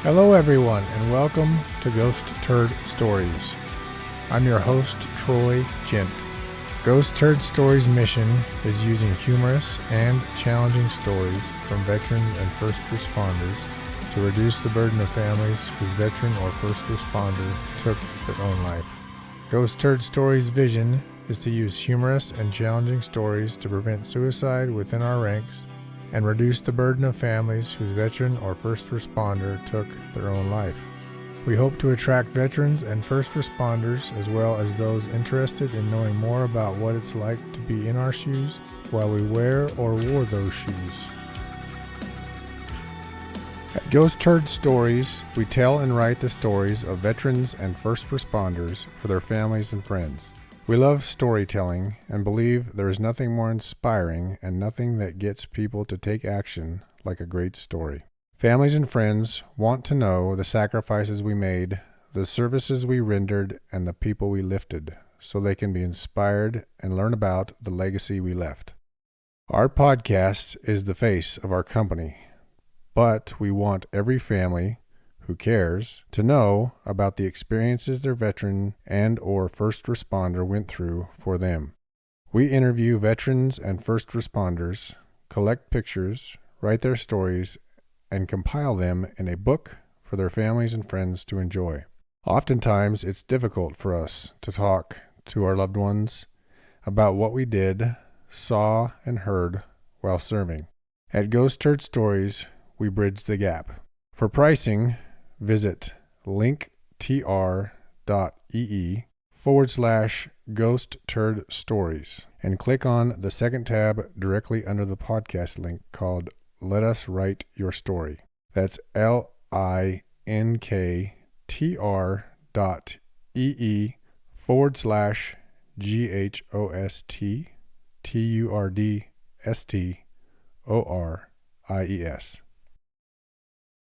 Hello everyone and welcome to Ghost Turd Stories. I'm your host, Troy Gent. Ghost Turd Stories' mission is using humorous and challenging stories from veterans and first responders to reduce the burden of families whose veteran or first responder took their own life. Ghost Turd Stories' vision is to use humorous and challenging stories to prevent suicide within our ranks and reduce the burden of families whose veteran or first responder took their own life. We hope to attract veterans and first responders as well as those interested in knowing more about what it's like to be in our shoes while we wear or wore those shoes. At Ghost Turd Stories, we tell and write the stories of veterans and first responders for their families and friends. We love storytelling and believe there is nothing more inspiring and nothing that gets people to take action like a great story. Families and friends want to know the sacrifices we made, the services we rendered, and the people we lifted, so they can be inspired and learn about the legacy we left. Our podcast is the face of our company, but we want every family who cares to know about the experiences their veteran and or first responder went through for them. We interview veterans and first responders, collect pictures, write their stories, and compile them in a book for their families and friends to enjoy. Oftentimes, it's difficult for us to talk to our loved ones about what we did, saw, and heard while serving. At Ghost Turd Stories, we bridge the gap. For pricing, visit linktr.ee/ghostturdstories and click on the second tab directly under the podcast link called Let Us Write Your Story. That's linktr.ee/ghostturdstories.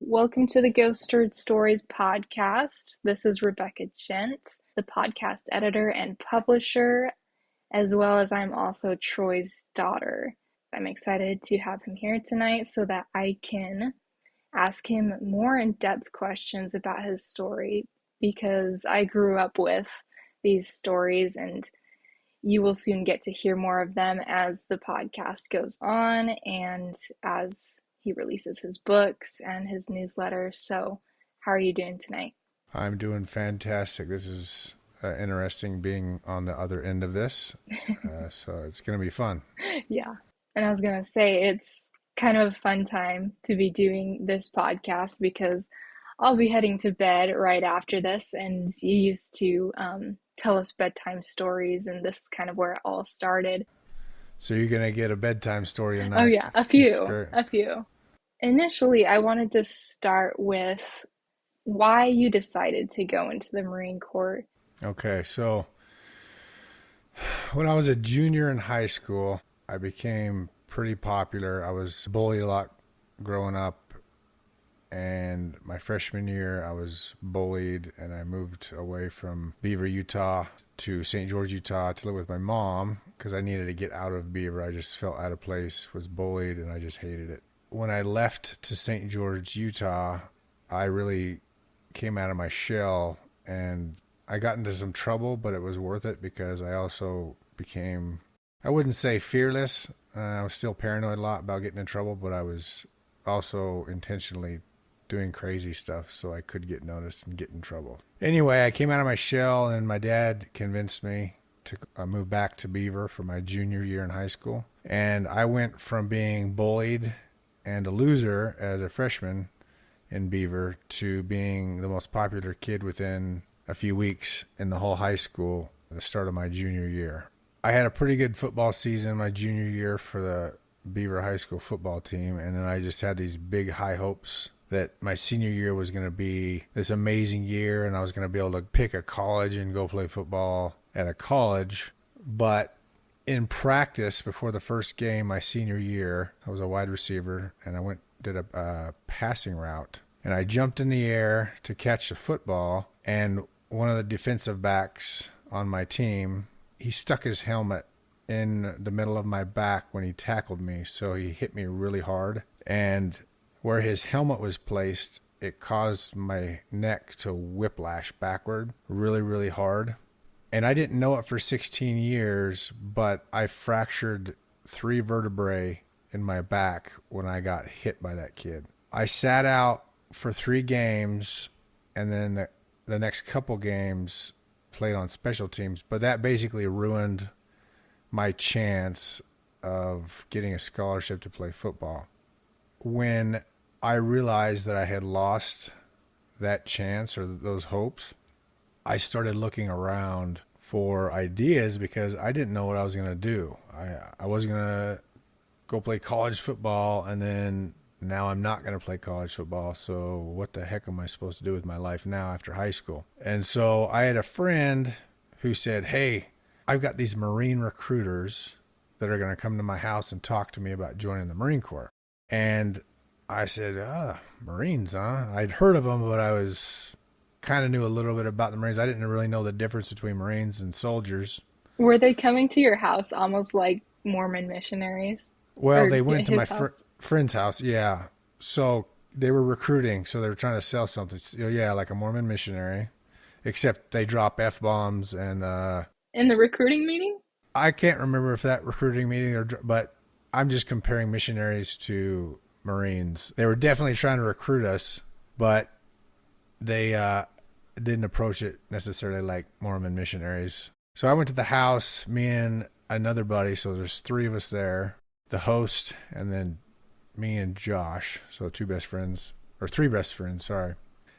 Welcome to the Ghost Turd Stories Podcast. This is Rebecca Gent, the podcast editor and publisher, as well as I'm also Troy's daughter. I'm excited to have him here tonight so that I can ask him more in-depth questions about his story, because I grew up with these stories and you will soon get to hear more of them as the podcast goes on and as he releases his books and his newsletter. So how are you doing tonight? I'm doing fantastic. This is interesting being on the other end of this. So it's going to be fun. Yeah. And I was going to say, it's kind of a fun time to be doing this podcast because I'll be heading to bed right after this. And you used to tell us bedtime stories, and this is kind of where it all started. So you're going to get a bedtime story tonight? Oh yeah, a few. Initially, I wanted to start with why you decided to go into the Marine Corps. Okay, so when I was a junior in high school, I became pretty popular. I was bullied a lot growing up, and my freshman year I was bullied, and I moved away from Beaver, Utah to St. George, Utah to live with my mom because I needed to get out of Beaver. I just felt out of place, was bullied, and I just hated it. When I left to St. George, Utah, I really came out of my shell, and I got into some trouble, but it was worth it because I also became, I wouldn't say fearless. I was still paranoid a lot about getting in trouble, but I was also intentionally doing crazy stuff so I could get noticed and get in trouble. Anyway, I came out of my shell, and my dad convinced me to move back to Beaver for my junior year in high school. And I went from being bullied and a loser as a freshman in Beaver to being the most popular kid within a few weeks in the whole high school at the start of my junior year. I had a pretty good football season my junior year for the Beaver High School football team, and then I just had these big high hopes that my senior year was going to be this amazing year and I was going to be able to pick a college and go play football at a college. But in practice, before the first game my senior year, I was a wide receiver, and I did a passing route, and I jumped in the air to catch the football, and one of the defensive backs on my team, he stuck his helmet in the middle of my back when he tackled me, so he hit me really hard, and where his helmet was placed, it caused my neck to whiplash backward really, really hard. And I didn't know it for 16 years, but I fractured 3 vertebrae in my back when I got hit by that kid. I sat out for 3 games, and then the next couple games played on special teams, but that basically ruined my chance of getting a scholarship to play football. When I realized that I had lost that chance or those hopes, I started looking around for ideas because I didn't know what I was going to do. I wasn't going to go play college football, and then now I'm not going to play college football. So what the heck am I supposed to do with my life now after high school? And so I had a friend who said, hey, I've got these Marine recruiters that are going to come to my house and talk to me about joining the Marine Corps. And I said, Marines, huh? I'd heard of them, but I was kind of knew a little bit about the Marines. I didn't really know the difference between Marines and soldiers. Were they coming to your house almost like Mormon missionaries? Well, Or they went to my house? friend's house, yeah. So they were recruiting, so they were trying to sell something. So, yeah, like a Mormon missionary, except they drop F-bombs and... In the recruiting meeting? I can't remember if that recruiting meeting, but I'm just comparing missionaries to Marines. They were definitely trying to recruit us, but they didn't approach it necessarily like Mormon missionaries. So I went to the house, me and another buddy, so there's 3 of us there, the host, and then me and Josh, so 2 best friends, or 3 best friends, sorry.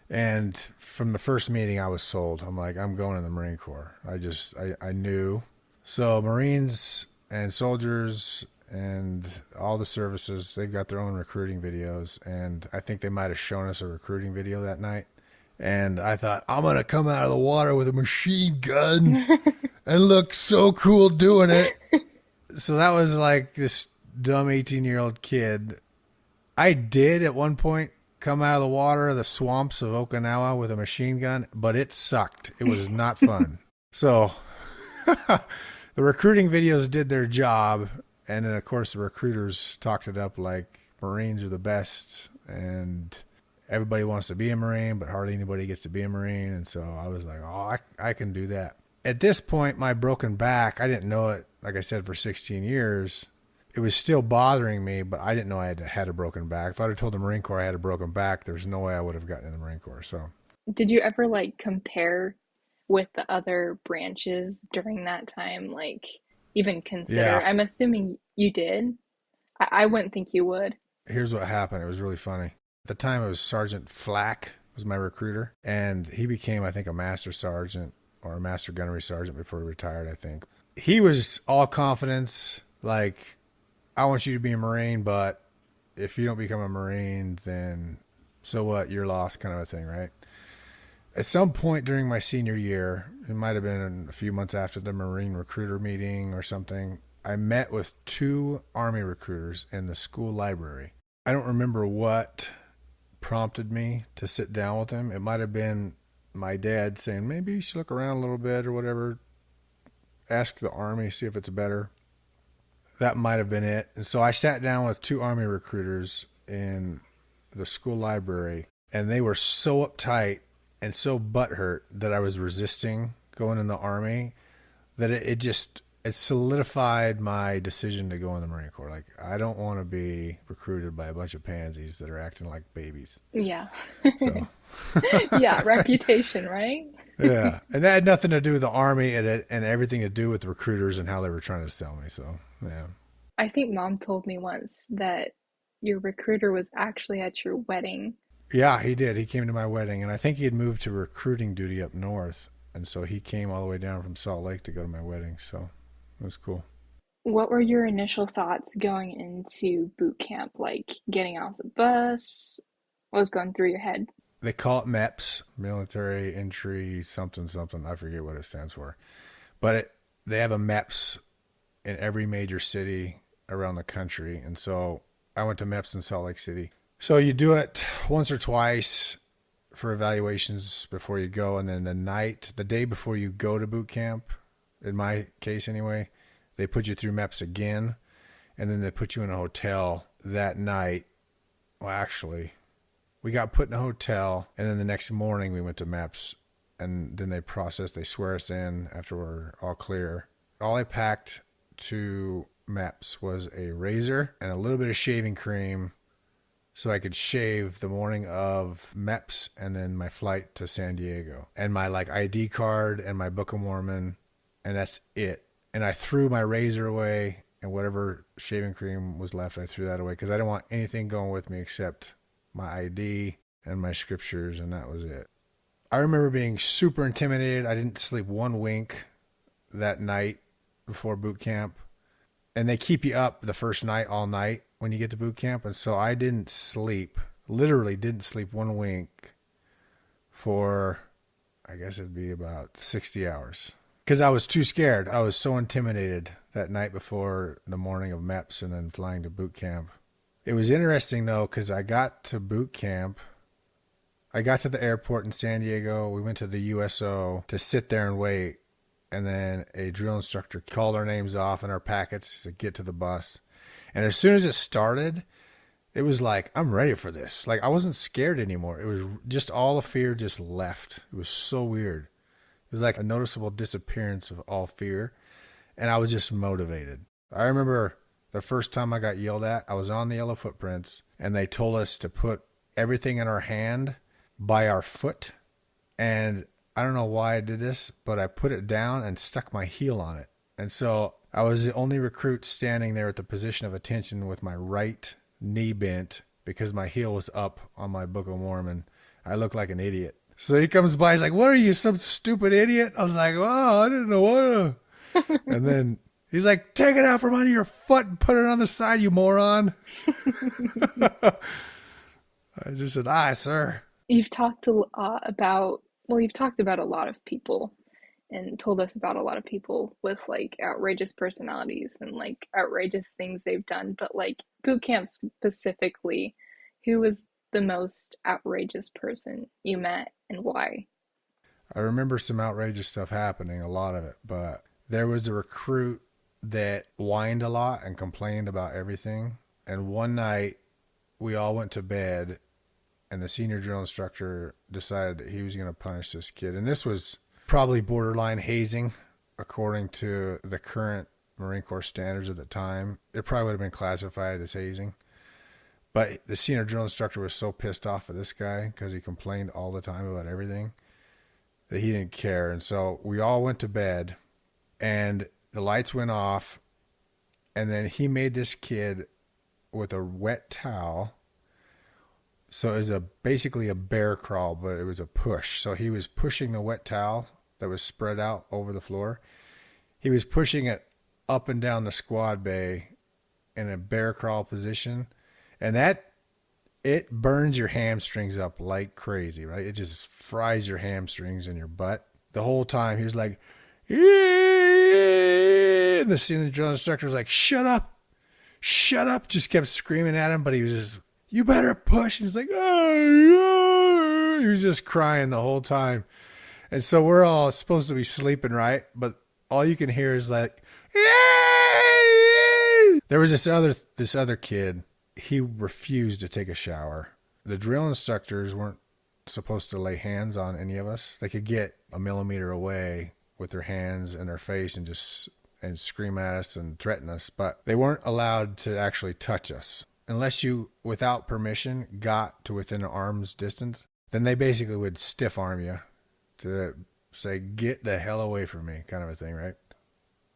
And from the first meeting, I was sold. I'm like, I'm going in the Marine Corps. I knew. So Marines and soldiers and all the services, they've got their own recruiting videos. And I think they might have shown us a recruiting video that night. And I thought, I'm going to come out of the water with a machine gun and look so cool doing it. So that was like this dumb 18-year-old kid. I did at one point come out of the water, the swamps of Okinawa with a machine gun, but it sucked. It was not fun. So the recruiting videos did their job. And then, of course, the recruiters talked it up like Marines are the best. And everybody wants to be a Marine, but hardly anybody gets to be a Marine. And so I was like, oh, I can do that. At this point, my broken back, I didn't know it, like I said, for 16 years. It was still bothering me, but I didn't know I had a broken back. If I'd have told the Marine Corps I had a broken back, there's no way I would have gotten in the Marine Corps. So, Did you ever like compare with the other branches during that time? Like even consider? yeah, I'm assuming you did. I wouldn't think you would. here's what happened. It was really funny. At the time, it was Sergeant Flack was my recruiter, and he became, I think, a master sergeant or a master gunnery sergeant before he retired, I think. He was all confidence, like, I want you to be a Marine, but if you don't become a Marine, then so what? You're lost, kind of a thing, right? At some point during my senior year, it might have been a few months after the Marine recruiter meeting or something, I met with 2 Army recruiters in the school library. I don't remember what prompted me to sit down with them. It might have been my dad saying, maybe you should look around a little bit or whatever. Ask the Army, see if it's better. That might have been it. And so I sat down with 2 Army recruiters in the school library, and they were so uptight and so butthurt that I was resisting going in the Army that it solidified my decision to go in the Marine Corps. Like, I don't want to be recruited by a bunch of pansies that are acting like babies. Yeah. So, Yeah, reputation, right? yeah. And that had nothing to do with the Army and everything to do with the recruiters and how they were trying to sell me. So, yeah. I think Mom told me once that your recruiter was actually at your wedding. Yeah, he did. He came to my wedding, and I think he had moved to recruiting duty up north. And so he came all the way down from Salt Lake to go to my wedding. So it was cool. What were your initial thoughts going into boot camp? Like getting off the bus? What was going through your head? They call it MEPS, military entry something something. I forget what it stands for. But they have a MEPS in every major city around the country. And so I went to MEPS in Salt Lake City. So you do it once or twice for evaluations before you go. And then the day before you go to boot camp, in my case anyway, they put you through MEPS again. And then they put you in a hotel that night. Well, actually, We got put in a hotel, and then the next morning we went to MEPS, and then they swear us in after we're all clear. All I packed to MEPS was a razor and a little bit of shaving cream so I could shave the morning of MEPS and then my flight to San Diego. And my ID card and my Book of Mormon, and that's it. And I threw my razor away, and whatever shaving cream was left, I threw that away because I didn't want anything going with me except my ID and my scriptures, and that was it. I remember being super intimidated. I didn't sleep one wink that night before boot camp. And they keep you up the first night all night when you get to boot camp. And so I didn't sleep, literally didn't sleep one wink for, I guess it'd be about 60 hours. Because I was too scared. I was so intimidated that night before the morning of MEPS and then flying to boot camp. It was interesting, though, because I got to boot camp. I got to the airport in San Diego. We went to the USO to sit there and wait. And then a drill instructor called our names off and our packets. He said, get to the bus. And as soon as it started, it was like, I'm ready for this. Like, I wasn't scared anymore. It was just all the fear just left. It was so weird. It was like a noticeable disappearance of all fear. And I was just motivated. I remember the first time I got yelled at, I was on the Yellow Footprints, and they told us to put everything in our hand by our foot. And I don't know why I did this, but I put it down and stuck my heel on it. And so I was the only recruit standing there at the position of attention with my right knee bent because my heel was up on my Book of Mormon. I looked like an idiot. So he comes by, he's like, what are you, some stupid idiot? I was like, oh, I didn't know what. And then he's like, take it out from under your foot and put it on the side, you moron. I just said, aye, sir. You've talked you've talked about a lot of people and told us about a lot of people with outrageous personalities and outrageous things they've done. But boot camp specifically, who was the most outrageous person you met and why? I remember some outrageous stuff happening, a lot of it, but there was a recruit that whined a lot and complained about everything. And one night we all went to bed, and the senior drill instructor decided that he was going to punish this kid. And this was probably borderline hazing, according to the current Marine Corps standards at the time. It probably would have been classified as hazing. But the senior drill instructor was so pissed off at this guy because he complained all the time about everything that he didn't care. And so we all went to bed, and the lights went off, and then he made this kid with a wet towel. So it was basically a bear crawl, but it was a push. So he was pushing the wet towel that was spread out over the floor. He was pushing it up and down the squad bay in a bear crawl position. And it burns your hamstrings up like crazy, right? It just fries your hamstrings in your butt. The whole time he was like, and the senior drill instructor was like, shut up, just kept screaming at him, but he was just, you better push. And he's like, oh, he was just crying the whole time. And so we're all supposed to be sleeping, right? But all you can hear is like, there was this other kid. He refused to take a shower. The drill instructors weren't supposed to lay hands on any of us. They could get a millimeter away with their hands and their face and scream at us and threaten us, but they weren't allowed to actually touch us. Unless you, without permission, got to within an arm's distance, then they basically would stiff arm you to say, get the hell away from me, kind of a thing, right?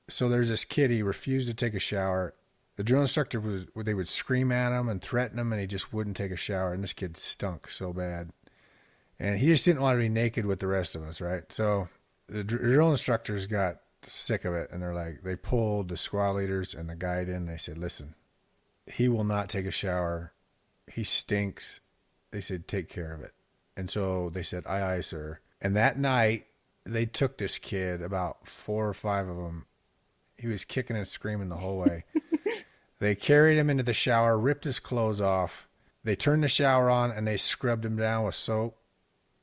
So there's this kid, he refused to take a shower. The drill instructor they would scream at him and threaten him, and he just wouldn't take a shower, and this kid stunk so bad. And he just didn't want to be naked with the rest of us, right? So the drill instructors got sick of it, and they pulled the squad leaders and the guide in, and they said, listen, he will not take a shower. He stinks. They said, take care of it. And so they said, aye, aye, sir. And that night, they took this kid, about 4 or 5 of them. He was kicking and screaming the whole way. They carried him into the shower, ripped his clothes off. They turned the shower on, and they scrubbed him down with soap.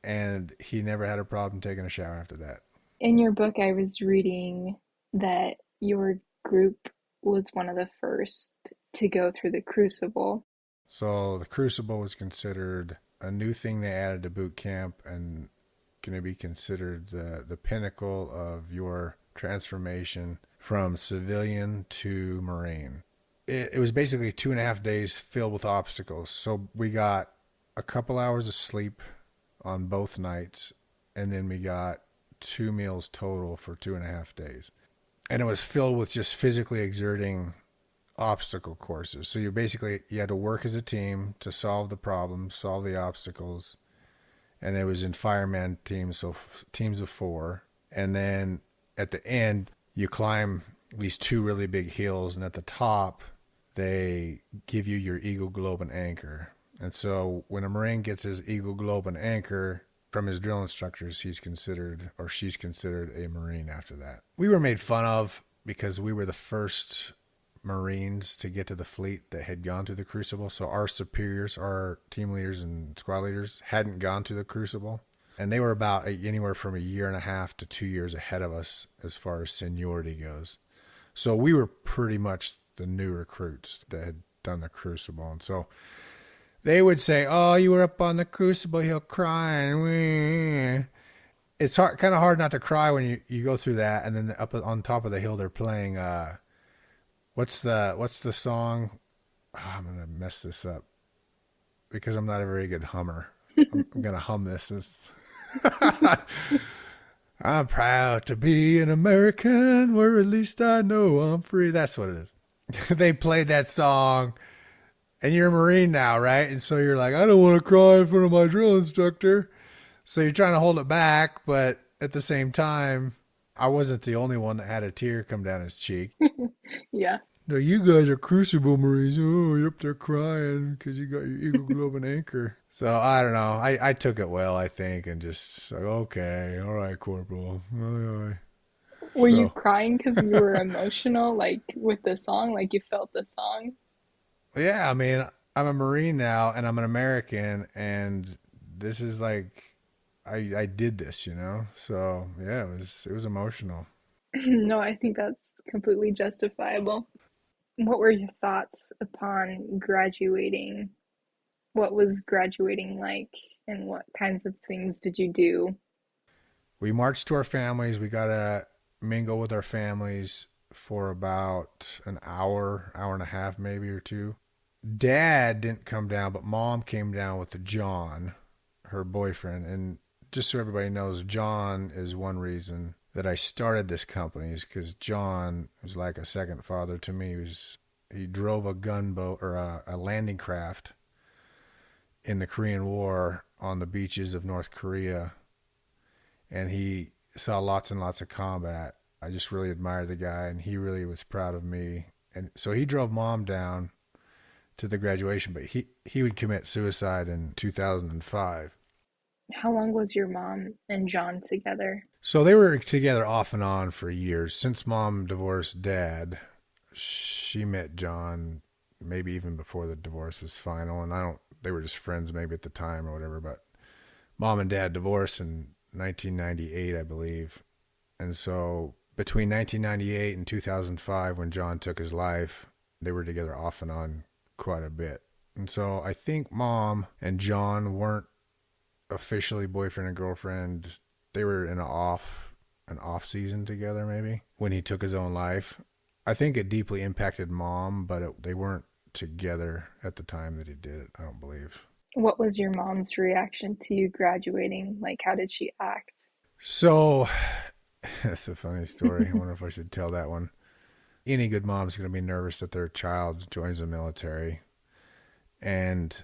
And he never had a problem taking a shower after that. In your book, I was reading that your group was one of the first to go through the crucible. So the crucible was considered a new thing they added to boot camp and going to be considered the pinnacle of your transformation from civilian to Marine. It was basically 2.5 days filled with obstacles. So we got a couple hours of sleep on both nights, and then we got 2 meals total for 2.5 days. And it was filled with just physically exerting obstacle courses. So you had to work as a team to solve the problems, solve the obstacles. And it was in fireman teams, so teams of 4. And then at the end, you climb these 2 really big hills, and at the top, they give you your Eagle Globe and Anchor. And so when a Marine gets his Eagle Globe and Anchor from his drill instructors, he's considered, or she's considered, a Marine after that. We were made fun of because we were the first Marines to get to the fleet that had gone through the Crucible. So our superiors, our team leaders and squad leaders, hadn't gone through the Crucible. And they were about anywhere from 1.5 years to 2 years ahead of us as far as seniority goes. So we were pretty much the new recruits that had done the Crucible. And so they would say, "Oh, you were up on the Crucible hill crying." It's kind of hard not to cry when you go through that. And then up on top of the hill, they're playing, what's the song? Oh, I'm going to mess this up because I'm not a very good hummer. I'm going to hum this. I'm proud to be an American, where at least I know I'm free. That's what it is. They played that song, and you're a Marine now, right? And so you're like, I don't want to cry in front of my drill instructor. So you're trying to hold it back, but at the same time, I wasn't the only one that had a tear come down his cheek. Yeah. No, you guys are Crucible Marines. Oh, you're up there crying because you got your Eagle Globe and Anchor. So I don't know. I took it well, I think, and just like, okay, all right, Corporal. Aye. Were you crying because you were emotional, like with the song, like you felt the song? Yeah, I mean, I'm a Marine now, and I'm an American, and this is like, I did this, you know? So yeah, it was emotional. No, I think that's completely justifiable. What were your thoughts upon graduating? What was graduating like, and what kinds of things did you do? We marched to our families. We got to mingle with our families for about an hour and a half, maybe, or 2. Dad didn't come down, but Mom came down with John, her boyfriend. And just so everybody knows, John is one reason that I started this company, is because John was like a second father to me. He drove a gunboat, or a landing craft, in the Korean War on the beaches of North Korea, and he saw lots and lots of combat. I just really admired the guy, and he really was proud of me. And so he drove Mom down to the graduation, but he would commit suicide in 2005. How long was your mom and John together? So they were together off and on for years. Since Mom divorced Dad, she met John maybe even before the divorce was final. And they were just friends maybe at the time or whatever. But Mom and Dad divorced in 1998, I believe. And so between 1998 and 2005, when John took his life, they were together off and on quite a bit. And so I think Mom and John weren't officially boyfriend and girlfriend. They were in an off season together, maybe, when he took his own life. I think it deeply impacted Mom, but they weren't together at the time that he did it, I don't believe. What was your mom's reaction to you graduating? Like, how did she act? So, that's a funny story. I wonder if I should tell that one. Any good mom's going to be nervous that their child joins the military. And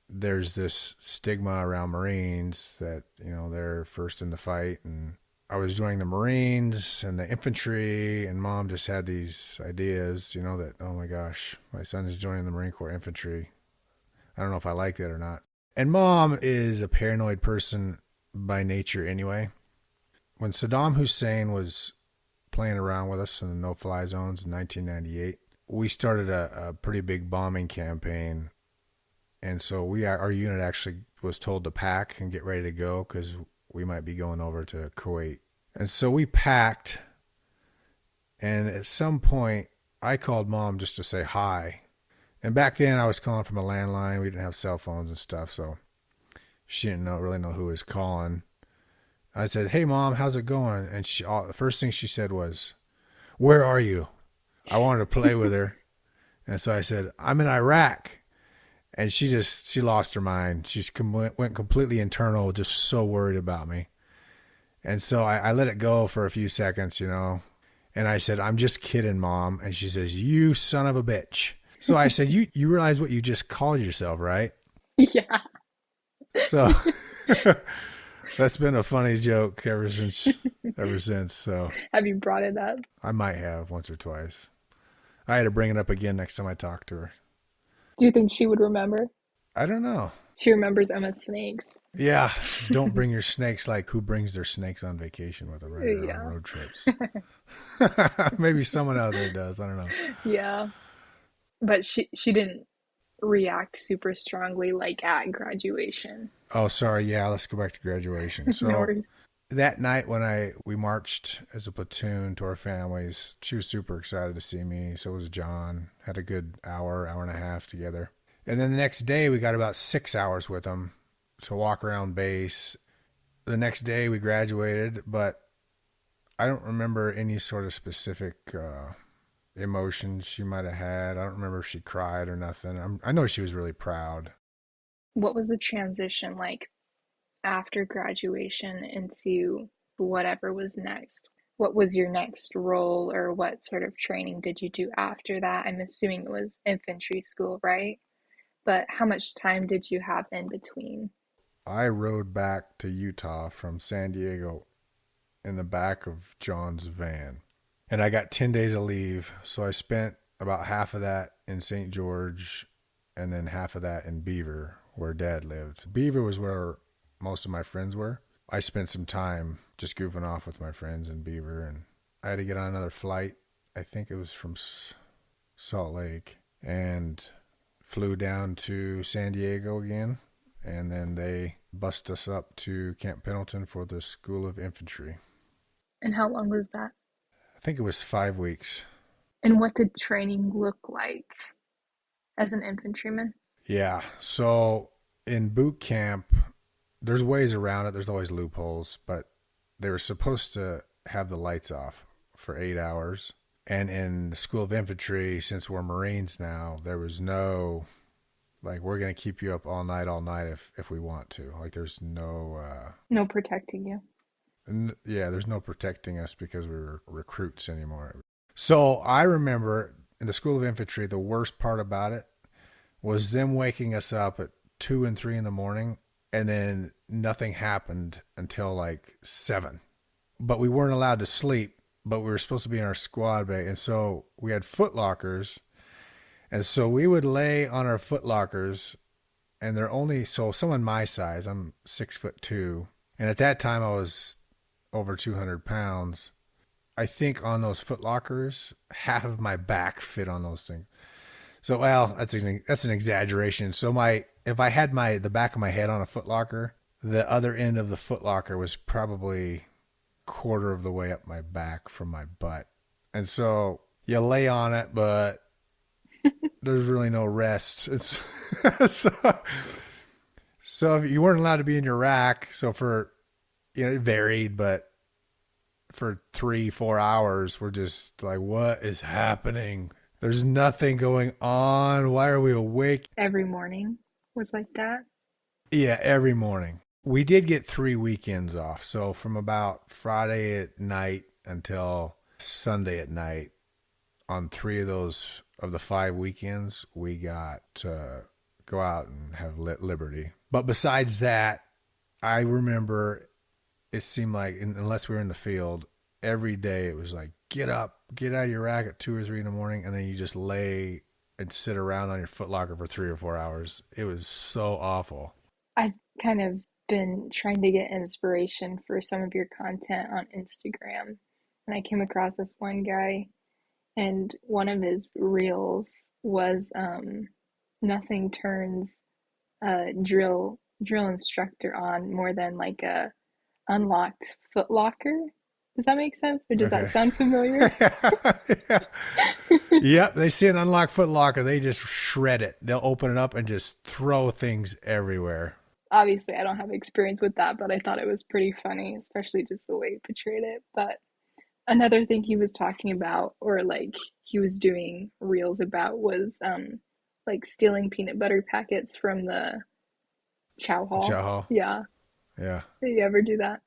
there's this stigma around Marines that, they're first in the fight. And I was joining the Marines and the infantry, and Mom just had these ideas, that, oh my gosh, my son is joining the Marine Corps infantry. I don't know if I like that or not. And Mom is a paranoid person by nature anyway. When Saddam Hussein was playing around with us in the no-fly zones in 1998, we started a pretty big bombing campaign. And so our unit actually was told to pack and get ready to go because we might be going over to Kuwait. And so we packed. And at some point, I called Mom just to say hi. And back then, I was calling from a landline. We didn't have cell phones and stuff. So She didn't really know who was calling. I said, "Hey, Mom, how's it going?" And the first thing she said was, "Where are you?" I wanted to play with her. And so I said, "I'm in Iraq." And she lost her mind. She went completely internal, just so worried about me. And so I let it go for a few seconds, And I said, "I'm just kidding, Mom." And she says, "You son of a bitch." So I said, you realize what you just called yourself, right? Yeah. So that's been a funny joke ever since. So Have you brought it up? I might have once or twice. I had to bring it up again next time I talk to her. Do you think she would remember? I don't know. She remembers Emma's snakes. Yeah. Don't bring your snakes. Like, who brings their snakes on vacation with them, right? Or on road trips. Maybe someone out there does. I don't know. Yeah. But she didn't react super strongly like at graduation. Oh, sorry. Yeah, let's go back to graduation. So No worries. That night when we marched as a platoon to our families, she was super excited to see me. So was John. Had a good hour and a half together. And then the next day we got about 6 hours with them to walk around base. The next day we graduated, but I don't remember any sort of specific emotions she might have had. I don't remember if she cried or nothing. I know she was really proud. What was the transition like after graduation into whatever was next? What was your next role, or what sort of training did you do after that? I'm assuming it was infantry school, right? But how much time did you have in between? I rode back to Utah from San Diego in the back of John's van. And I got 10 days of leave, so I spent about half of that in St. George and then half of that in Beaver, where Dad lived. Beaver was where most of my friends were. I spent some time just goofing off with my friends in Beaver, and I had to get on another flight. I think it was from Salt Lake, and flew down to San Diego again, and then they bussed us up to Camp Pendleton for the School of Infantry. And how long was that? I think it was 5 weeks. And what did training look like as an infantryman? Yeah, so in boot camp, there's ways around it. There's always loopholes, but they were supposed to have the lights off for 8 hours. And in the School of Infantry, since we're Marines now, there was no, like, we're going to keep you up all night if we want to. Like, there's no... no protecting you. Yeah, there's no protecting us because we were recruits anymore. So I remember in the School of Infantry, the worst part about it was them waking us up at 2 and 3 in the morning, and then nothing happened until like 7. But we weren't allowed to sleep, but we were supposed to be in our squad bay. And so we had foot lockers. And so we would lay on our foot lockers, and they're only, so someone my size, I'm 6'2". And at that time I was over 200 pounds. I think on those foot lockers, half of my back fit on those things. So, well, that's an exaggeration. So if I had the back of my head on a foot locker, the other end of the foot locker was probably quarter of the way up my back from my butt. And so you lay on it, but there's really no rest. So you weren't allowed to be in your rack. So it varied, but for 3-4 hours, we're just like, what is happening? There's nothing going on. Why are we awake? Every morning was like that? Yeah, every morning. We did get 3 weekends off. So from about Friday at night until Sunday at night, on 3 of those of the 5 weekends, we got to go out and have liberty. But besides that, I remember it seemed like, unless we were in the field, every day it was like, get up, get out of your rack at 2 or 3 in the morning, and then you just lay and sit around on your footlocker for 3 or 4 hours. It was so awful. I've kind of been trying to get inspiration for some of your content on Instagram, and I came across this one guy, and one of his reels was nothing turns a drill instructor on more than like a unlocked footlocker. Does that make sense? Or does that sound familiar? Yep. They see an unlocked foot locker. They just shred it. They'll open it up and just throw things everywhere. Obviously, I don't have experience with that, but I thought it was pretty funny, especially just the way he portrayed it. But another thing he was talking about, or like he was doing reels about, was like stealing peanut butter packets from the chow The hall. chow hall. Yeah. Yeah. Did you ever do that?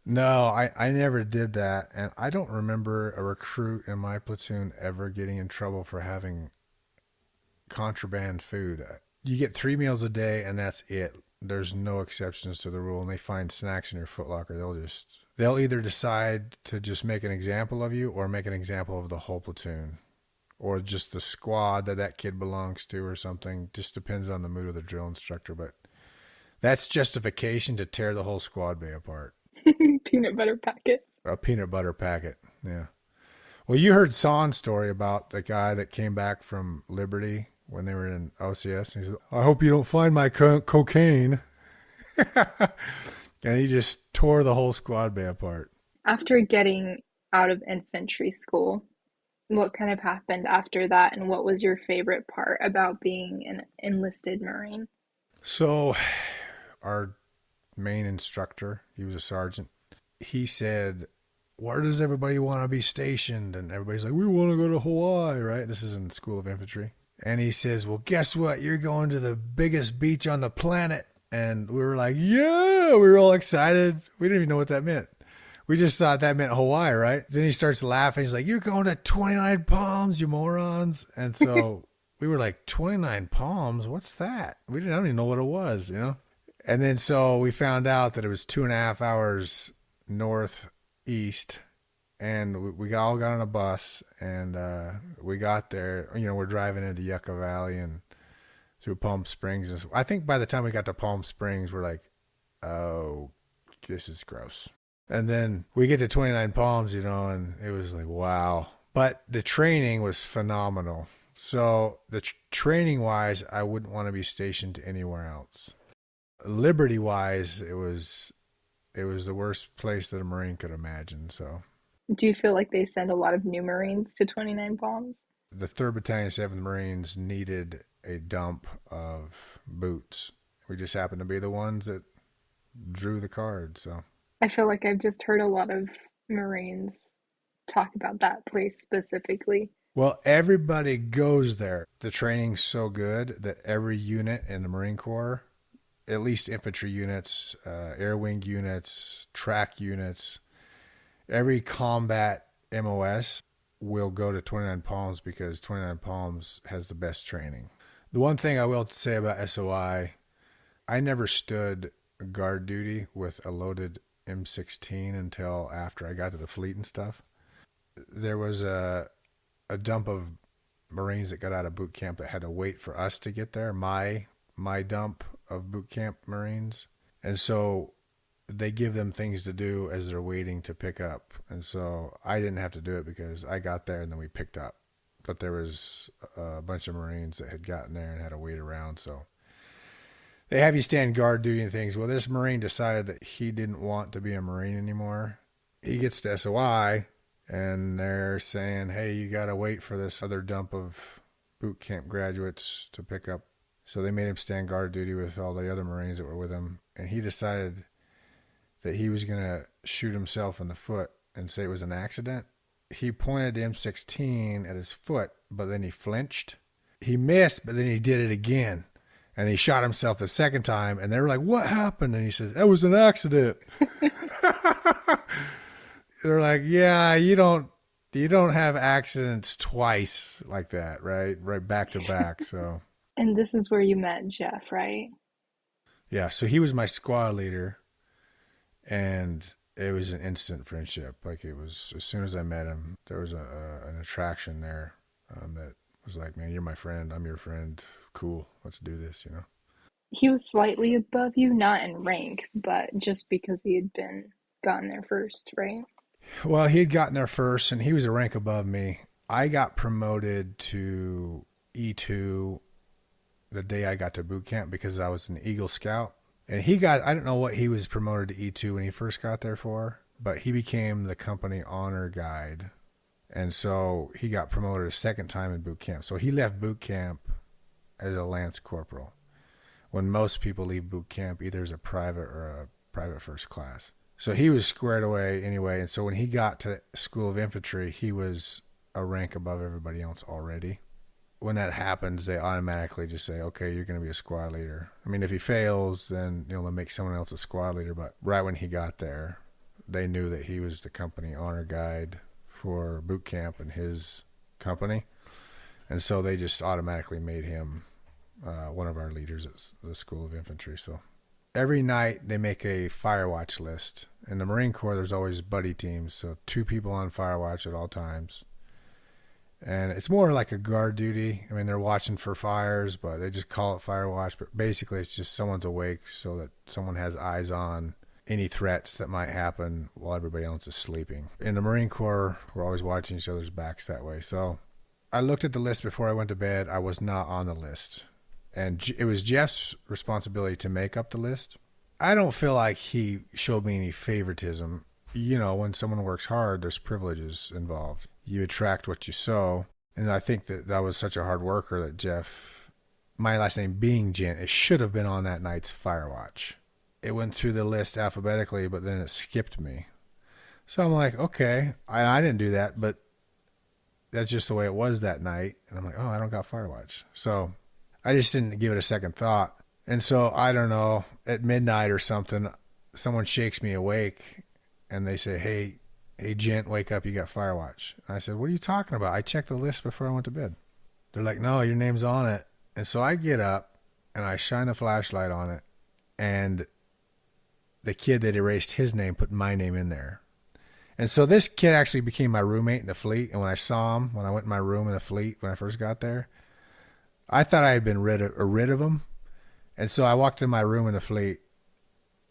No, I never did that. And I don't remember a recruit in my platoon ever getting in trouble for having contraband food. You get 3 meals a day and that's it. There's no exceptions to the rule. And they find snacks in your footlocker. They'll either decide to just make an example of you or make an example of the whole platoon or just the squad that kid belongs to or something. Just depends on the mood of the drill instructor. But that's justification to tear the whole squad bay apart. Peanut butter packets. A peanut butter packet. Yeah. Well, you heard Son's story about the guy that came back from Liberty when they were in OCS. He said, I hope you don't find my cocaine. And he just tore the whole squad bay apart. After getting out of infantry school, what kind of happened after that, and what was your favorite part about being an enlisted Marine? So our main instructor, he was a sergeant, he said, where does everybody want to be stationed? And everybody's like, we want to go to Hawaii, right? This is in the School of Infantry. And he says, well, guess what? You're going to the biggest beach on the planet. And we were like, yeah, we were all excited. We didn't even know what that meant. We just thought that meant Hawaii, right? Then he starts laughing. He's like, you're going to 29 Palms, you morons. And so we were like, 29 Palms? What's that? I don't even know what it was, you know? And then so we found out that it was 2.5 hours northeast. And we all got on a bus, and we got there. You know, we're driving into Yucca Valley and through Palm Springs. And so I think by the time we got to Palm Springs, we're like, oh, this is gross. And then we get to 29 Palms, you know, and it was like, wow. But the training was phenomenal. So the training-wise, I wouldn't want to be stationed anywhere else. Liberty-wise, it was the worst place that a Marine could imagine, so... Do you feel like they send a lot of new Marines to 29 Palms? The 3rd Battalion, 7th Marines needed a dump of boots. We just happened to be the ones that drew the card, so. I feel like I've just heard a lot of Marines talk about that place specifically. Well, everybody goes there. The training's so good that every unit in the Marine Corps, at least infantry units, air wing units, track units, every combat MOS will go to 29 Palms because 29 Palms has the best training. The one thing I will say about SOI, I never stood guard duty with a loaded M16 until after I got to the fleet and stuff. There was a dump of Marines that got out of boot camp that had to wait for us to get there, my dump of boot camp Marines. And so they give them things to do as they're waiting to pick up. And so I didn't have to do it because I got there and then we picked up. But there was a bunch of Marines that had gotten there and had to wait around. So they have you stand guard duty and things. Well, this Marine decided that he didn't want to be a Marine anymore. He gets to SOI and they're saying, hey, you got to wait for this other dump of boot camp graduates to pick up. So they made him stand guard duty with all the other Marines that were with him. And he decided that he was going to shoot himself in the foot and say it was an accident. He pointed the M16 at his foot, but then he flinched. He missed, but then he did it again. And he shot himself the second time, and they were like, what happened? And he says, that was an accident. They're like, yeah, you don't have accidents twice like that, right? Right back to back, so. And this is where you met Jeff, right? Yeah, so he was my squad leader. And it was an instant friendship. Like it was, as soon as I met him, there was an attraction there that was like, man, you're my friend. I'm your friend. Cool. Let's do this, you know? He was slightly above you, not in rank, but just because he had gotten there first, right? Well, he had gotten there first and he was a rank above me. I got promoted to E2 the day I got to boot camp because I was an Eagle Scout. And I don't know what he was promoted to E2 when he first got there for, but he became the company honor guide. And so he got promoted a second time in boot camp. So he left boot camp as a lance corporal. when most people leave boot camp either as a private or a private first class. So he was squared away anyway. And so when he got to School of Infantry, he was a rank above everybody else already. When that happens, they automatically just say, okay, you're going to be a squad leader. I mean, if he fails, then they'll make someone else a squad leader. But right when he got there, they knew that he was the company honor guide for boot camp in his company. And so they just automatically made him one of our leaders at the School of Infantry. So every night they make a fire watch list. In the Marine Corps, there's always buddy teams. So 2 people on fire watch at all times. And it's more like a guard duty. I mean, they're watching for fires, but they just call it fire watch. But basically, it's just someone's awake so that someone has eyes on any threats that might happen while everybody else is sleeping. In the Marine Corps, we're always watching each other's backs that way. So I looked at the list before I went to bed. I was not on the list. And it was Jeff's responsibility to make up the list. I don't feel like he showed me any favoritism. You know, when someone works hard, there's privileges involved. You attract what you sow. And I think that I was such a hard worker that Jeff, my last name being Gent, it should have been on that night's fire watch. It went through the list alphabetically, but then it skipped me. So I'm like, okay, I didn't do that, but that's just the way it was that night. And I'm like, oh, I don't got fire watch. So I just didn't give it a second thought. And so, I don't know, at midnight or something, someone shakes me awake and they say, hey, Gent, wake up, you got fire watch. And I said, what are you talking about? I checked the list before I went to bed. They're like, no, your name's on it. And so I get up and I shine a flashlight on it. And the kid that erased his name put my name in there. And so this kid actually became my roommate in the fleet. And when I saw him, when I went in my room in the fleet, when I first got there, I thought I had been rid of him. And so I walked in my room in the fleet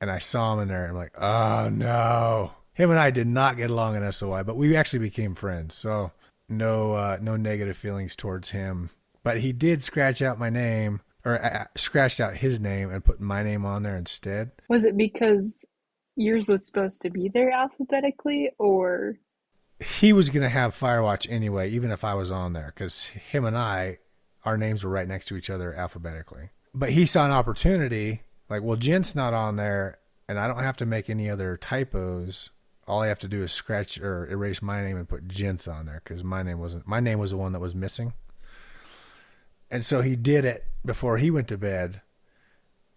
and I saw him in there. And I'm like, oh no. Him and I did not get along in SOI, but we actually became friends. So no negative feelings towards him. But he did scratch out my name, or scratched out his name and put my name on there instead. Was it because yours was supposed to be there alphabetically, or? He was going to have Firewatch anyway, even if I was on there, because him and I, our names were right next to each other alphabetically. But he saw an opportunity, like, well, Gent's not on there, and I don't have to make any other typos. All I have to do is scratch or erase my name and put Gent's on there, because my name was the one that was missing. And so he did it before he went to bed,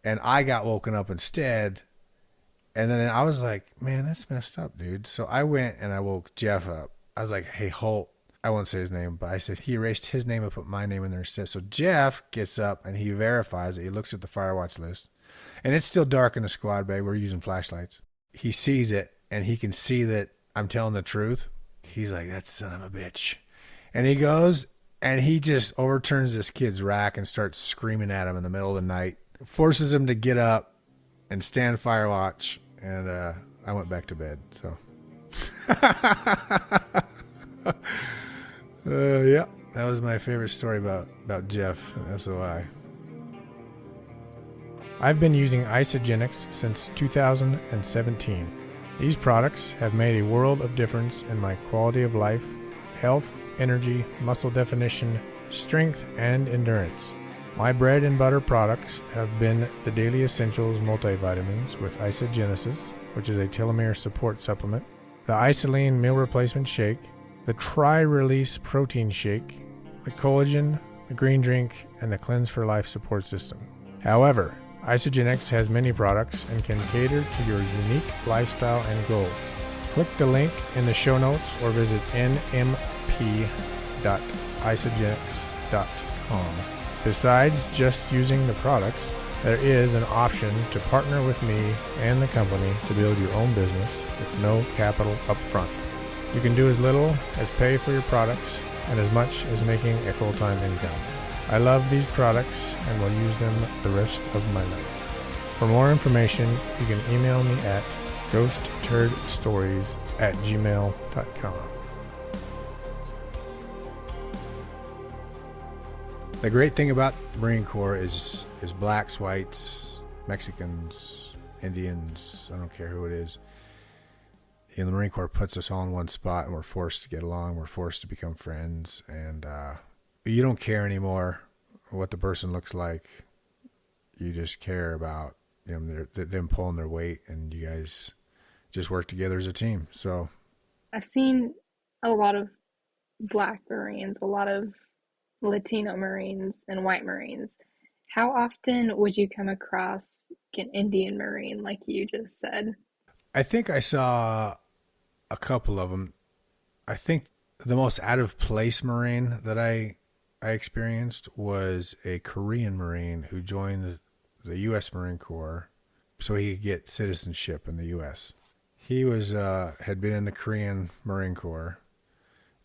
and I got woken up instead. And then I was like, man, that's messed up, dude. So I went and I woke Jeff up. I was like, hey, Holt. I won't say his name, but I said he erased his name and put my name in there instead. So Jeff gets up and he verifies it. He looks at the Firewatch list. And it's still dark in the squad bay. We're using flashlights. He sees it and he can see that I'm telling the truth. He's like, that son of a bitch. And he goes and he just overturns this kid's rack and starts screaming at him in the middle of the night. Forces him to get up and stand Firewatch. And I went back to bed. So, yeah, that was my favorite story about Jeff and SOI. I've been using Isagenix since 2017. These products have made a world of difference in my quality of life, health, energy, muscle definition, strength, and endurance. My bread and butter products have been the Daily Essentials multivitamins with Isagenesis, which is a telomere support supplement, the Isoline meal replacement shake, the Tri-Release protein shake, the collagen, the green drink, and the Cleanse for Life support system. However, Isagenix has many products and can cater to your unique lifestyle and goals. Click the link in the show notes or visit nmp.isagenix.com. Besides just using the products, there is an option to partner with me and the company to build your own business with no capital up front. You can do as little as pay for your products and as much as making a full-time income. I love these products and will use them the rest of my life. For more information, you can email me at ghostturdstories@gmail.com. The great thing about the Marine Corps is blacks, whites, Mexicans, Indians, I don't care who it is. And the Marine Corps puts us all in one spot and we're forced to get along. We're forced to become friends. And you don't care anymore what the person looks like. you just care about them pulling their weight, and you guys just work together as a team. So I've seen a lot of Black Marines, a lot of Latino Marines, and white Marines. How often would you come across an Indian Marine like you just said? I think I saw a couple of them. I think the most out of place Marine that I experienced was a Korean Marine who joined the U.S. Marine Corps so he could get citizenship in the U.S. He was had been in the Korean Marine Corps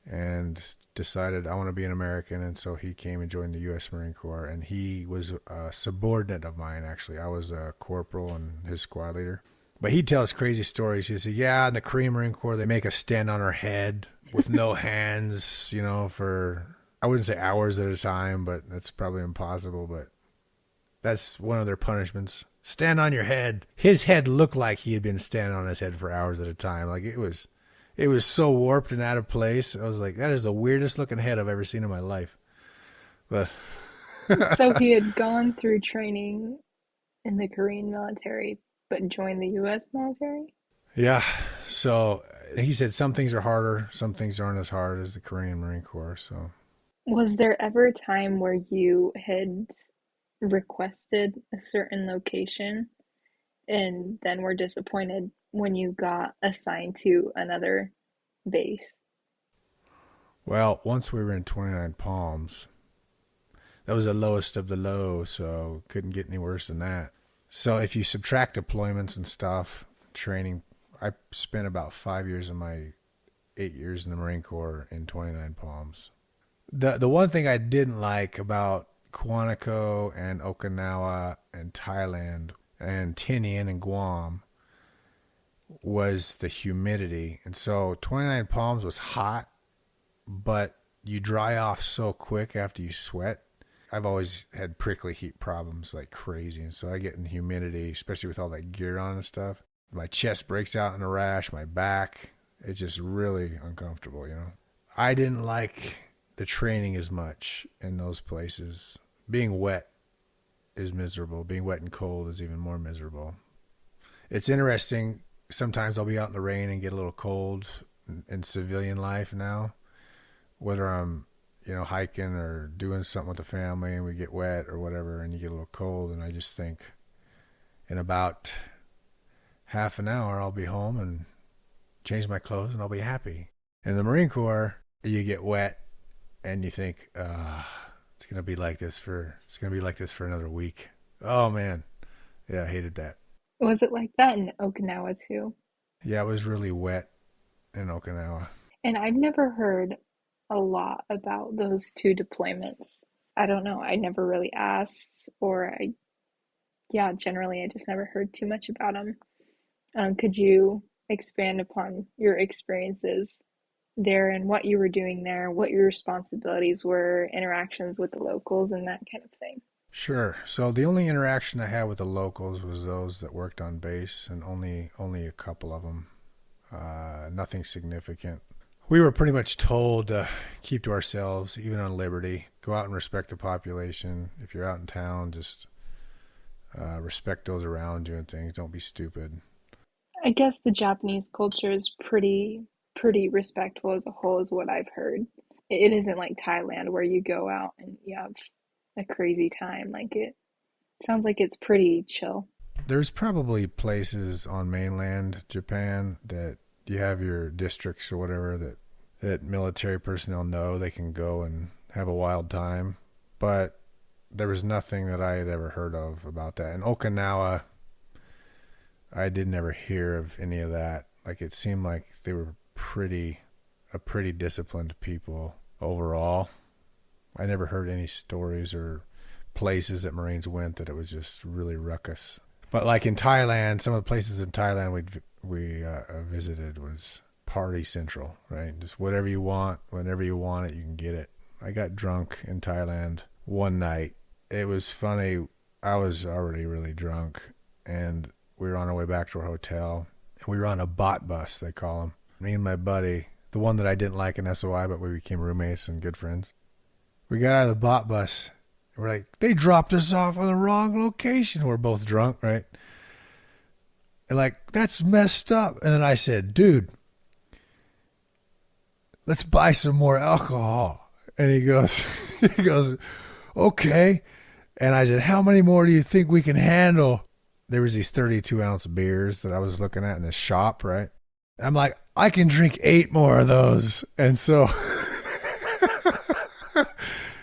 and decided, I want to be an American, and so he came and joined the U.S. Marine Corps, and he was a subordinate of mine, actually. I was a corporal and his squad leader. But he tells crazy stories. He said, yeah, in the Korean Marine Corps, they make us stand on our head with no hands, for, I wouldn't say hours at a time, but that's probably impossible, but that's one of their punishments. Stand on your head. His head looked like he had been standing on his head for hours at a time. Like it was so warped and out of place. I was like, that is the weirdest looking head I've ever seen in my life. But So he had gone through training in the Korean military, but joined the U.S. military? Yeah. So he said some things are harder, some things aren't as hard as the Korean Marine Corps. So Was there ever a time where you had requested a certain location and then were disappointed when you got assigned to another base? well, once we were in 29 Palms, that was the lowest of the low, so couldn't get any worse than that. So if you subtract deployments and stuff, training, I spent about 5 years of my 8 years in the Marine Corps in 29 Palms. The one thing I didn't like about Quantico and Okinawa and Thailand and Tinian and Guam was the humidity. And so 29 Palms was hot, but you dry off so quick after you sweat. I've always had prickly heat problems like crazy, and so I get in humidity, especially with all that gear on and stuff. My chest breaks out in a rash, my back, it's just really uncomfortable, I didn't like the training as much in those places. Being wet is miserable. Being wet and cold is even more miserable. It's interesting, sometimes I'll be out in the rain and get a little cold in civilian life now, whether I'm hiking or doing something with the family and we get wet or whatever and you get a little cold, and I just think in about half an hour I'll be home and change my clothes and I'll be happy. In the Marine Corps, you get wet and you think, it's going to be like this for another week. Oh man. Yeah, I hated that. Was it like that in Okinawa too? Yeah, it was really wet in Okinawa. And I've never heard a lot about those two deployments. I don't know. I never really asked, generally I just never heard too much about them. Could you expand upon your experiences there and what you were doing there, what your responsibilities were, interactions with the locals, and that kind of thing? Sure. So the only interaction I had with the locals was those that worked on base, and only a couple of them. Nothing significant. We were pretty much told to keep to ourselves, even on liberty. Go out and respect the population. If you're out in town, just respect those around you and things. Don't be stupid. I guess the Japanese culture is pretty respectful as a whole, is what I've heard. It isn't like Thailand where you go out and you have a crazy time. Like it sounds like it's pretty chill. There's probably places on mainland Japan that you have your districts or whatever that military personnel know they can go and have a wild time. But there was nothing that I had ever heard of about that. In Okinawa, I didn't ever hear of any of that. Like it seemed like they were pretty disciplined people overall. I never heard any stories or places that Marines went that it was just really ruckus. But like in Thailand, some of the places in Thailand we visited was party central, right? Just whatever you want, whenever you want it, you can get it. I got drunk in Thailand one night. It was funny. I was already really drunk, and we were on our way back to our hotel. And we were on a bot bus, they call them. Me and my buddy, the one that I didn't like in SOI, but we became roommates and good friends. We got out of the bot bus. We're like, they dropped us off on the wrong location. We're both drunk, right? And like, that's messed up. And then I said, dude, let's buy some more alcohol. And he goes, okay. And I said, how many more do you think we can handle? There was these 32-ounce beers that I was looking at in the shop, right? I'm like, I can drink 8 more of those. And so,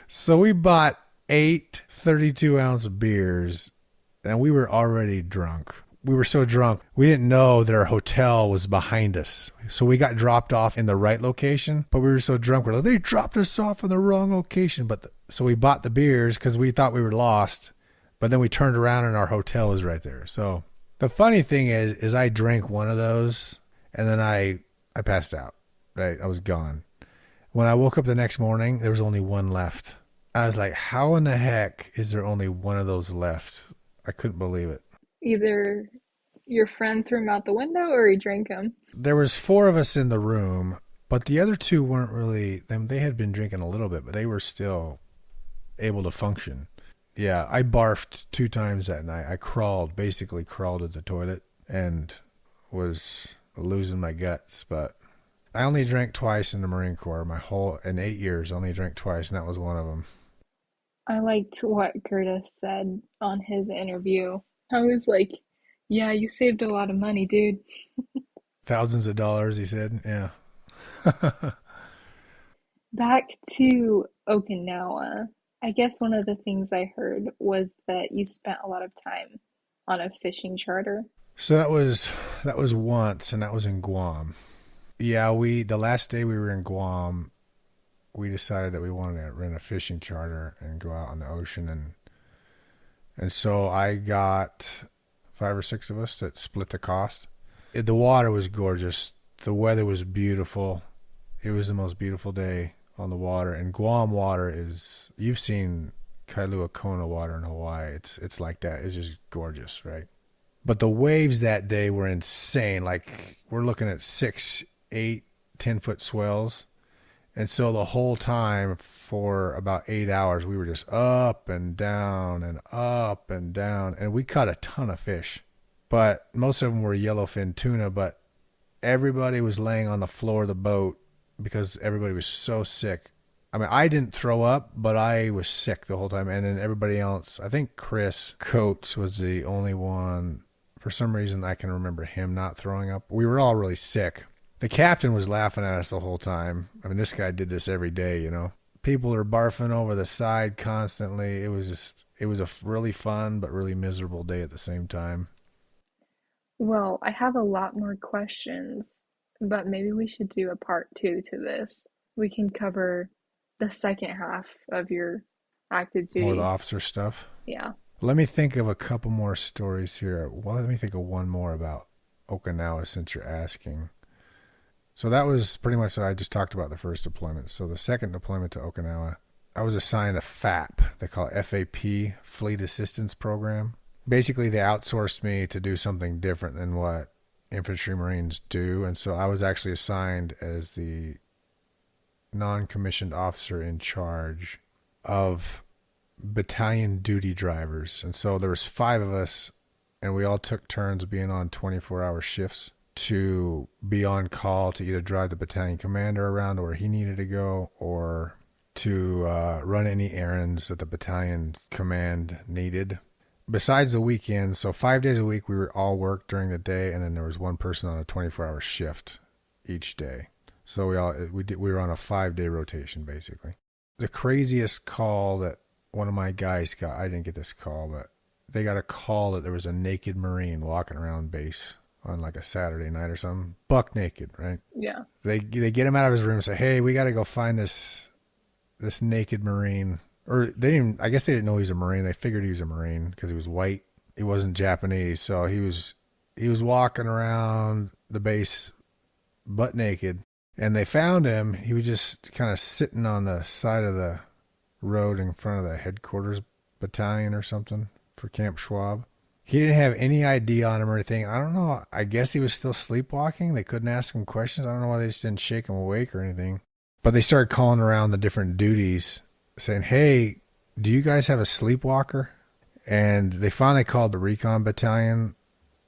so we bought 8 32-ounce beers, and we were already drunk. We were so drunk, we didn't know that our hotel was behind us. So we got dropped off in the right location, but we were so drunk, we're like, they dropped us off in the wrong location. So we bought the beers because we thought we were lost, but then we turned around and our hotel was right there. So the funny thing is I drank one of those, and then I passed out, right? I was gone. When I woke up the next morning, there was only one left. I was like, how in the heck is there only one of those left? I couldn't believe it. Either your friend threw them out the window or he drank them. There was 4 of us in the room, but the other 2 weren't really, they had been drinking a little bit, but they were still able to function. Yeah, I barfed 2 times that night. I basically crawled at the toilet and was losing my guts, but I only drank twice in the Marine Corps. In 8 years, I only drank twice, and that was one of them. I liked what Curtis said on his interview. I was like, yeah, you saved a lot of money, dude. Thousands of dollars, he said. Yeah. Back to Okinawa. I guess one of the things I heard was that you spent a lot of time on a fishing charter. So that was once, and that was in Guam. Yeah, the last day we were in Guam, we decided that we wanted to rent a fishing charter and go out on the ocean, and so I got 5 or 6 of us that split the cost. The water was gorgeous. The weather was beautiful. It was the most beautiful day on the water. And Guam water is, you've seen Kailua Kona water in Hawaii. It's like that. It's just gorgeous, right? But the waves that day were insane. Like, we're looking at 6, 8, 10-foot swells. And so the whole time for about 8 hours, we were just up and down and up and down. And we caught a ton of fish. But most of them were yellowfin tuna. But everybody was laying on the floor of the boat because everybody was so sick. I mean, I didn't throw up, but I was sick the whole time. And then everybody else, I think Chris Coates was the only one. For some reason, I can remember him not throwing up. We were all really sick. The captain was laughing at us the whole time. I mean, this guy did this every day, you know. People are barfing over the side constantly. It was a really fun but really miserable day at the same time. Well, I have a lot more questions, but maybe we should do a part 2 to this. We can cover the second half of your active duty. More the officer stuff? Yeah. Let me think of a couple more stories here. Well, let me think of one more about Okinawa since you're asking. So that was pretty much what I just talked about the first deployment. So the second deployment to Okinawa, I was assigned a FAP. They call it FAP, Fleet Assistance Program. Basically, they outsourced me to do something different than what infantry Marines do. And so I was actually assigned as the non-commissioned officer in charge of battalion duty drivers. And so there was 5 of us, and we all took turns being on 24-hour shifts to be on call to either drive the battalion commander around to where he needed to go or to run any errands that the battalion command needed. Besides the weekends, so 5 days a week, we were all worked during the day, and then there was one person on a 24-hour shift each day. So we were on a 5-day rotation, basically. The craziest call that one of my guys got, I didn't get this call, but they got a call that there was a naked Marine walking around base on like a Saturday night or something, buck naked, right? Yeah. They get him out of his room and say, hey, we got to go find this naked Marine. Or I guess they didn't know he was a Marine. They figured he was a Marine because he was white. He wasn't Japanese. So he was walking around the base butt naked, and they found him. He was just kind of sitting on the side of the road in front of the headquarters battalion or something for Camp Schwab. He didn't have any ID on him or anything. I don't know. I guess he was still sleepwalking. They couldn't ask him questions. I don't know why they just didn't shake him awake or anything. But they started calling around the different duties saying, hey, do you guys have a sleepwalker? And they finally called the recon battalion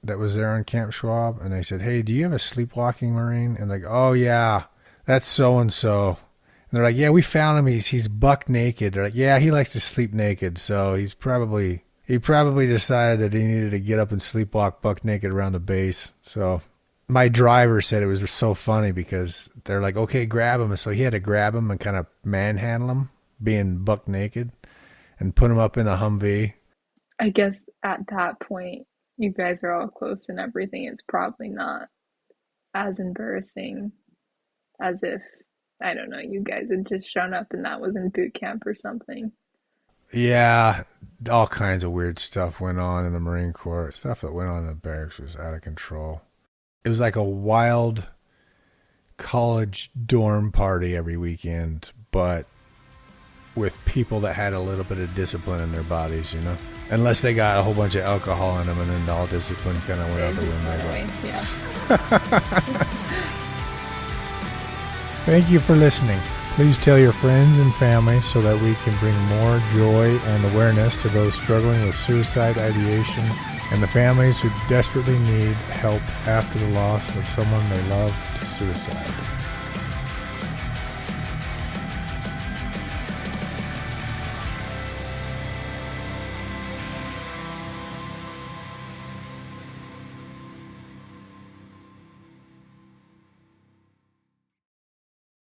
that was there on Camp Schwab, and they said, hey, do you have a sleepwalking Marine? And like, oh yeah, that's so-and-so. And they're like, yeah, we found him. He's buck naked. They're like, yeah, he likes to sleep naked, so he probably decided that he needed to get up and sleepwalk buck naked around the base. So my driver said it was so funny because they're like, okay, grab him. And so he had to grab him and kind of manhandle him, being buck naked, and put him up in a Humvee. I guess at that point, you guys are all close and everything. It's probably not as embarrassing as if, I don't know, you guys had just shown up and that was in boot camp or something. Yeah, all kinds of weird stuff went on in the Marine Corps. Stuff that went on in the barracks was out of control. It was like a wild college dorm party every weekend, but with people that had a little bit of discipline in their bodies, you know? Unless they got a whole bunch of alcohol in them, and then all discipline kind of went out the window. Yeah. Thank you for listening. Please tell your friends and family so that we can bring more joy and awareness to those struggling with suicide ideation and the families who desperately need help after the loss of someone they love to suicide.